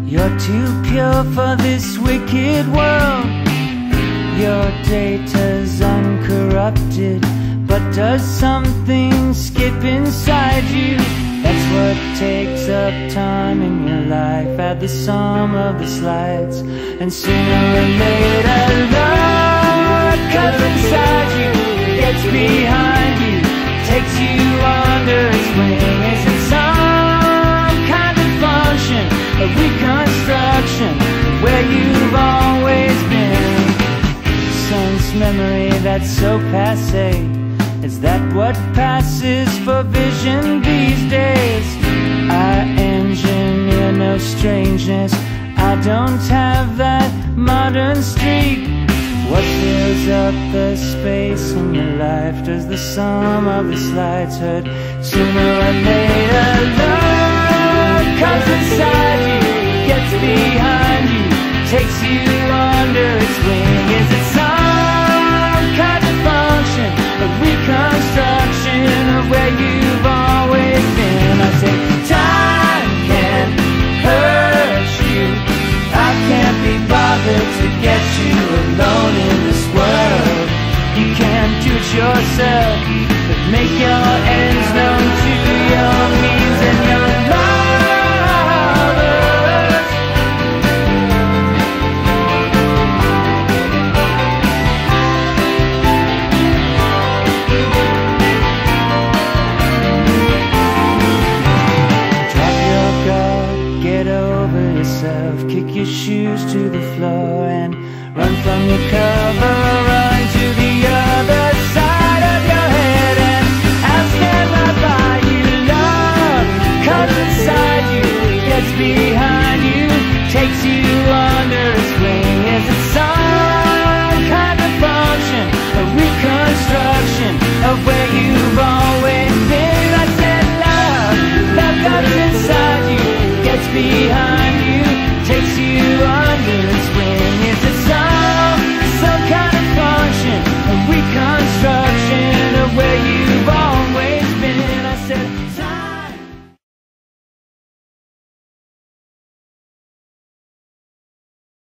You're too pure for this wicked world. Your data's uncorrupted, but does something skip inside you? That's what takes up time in your life. Add the sum of the slides, and sooner or later love comes inside you, gets behind you, takes you under its wing. Is it some kind of function, a reconstruction of where you've always been? Sense memory that's so passé, is that what passes for vision these days? I engineer no strangeness, I don't have that modern streak. What fills up the space in your life? Does the sum of the slides hurt? Sooner or later love comes inside you, gets behind you, takes you under its wing. Is it some kind of function, a reconstruction of where you've always been? I say time can hurt you, I can't be bothered to get you alone in this world. You can't do it yourself, but make your ends known to your means and your lovers. Drop your guard, get over yourself, kick your shoes to the floor and run from your cover, run to the other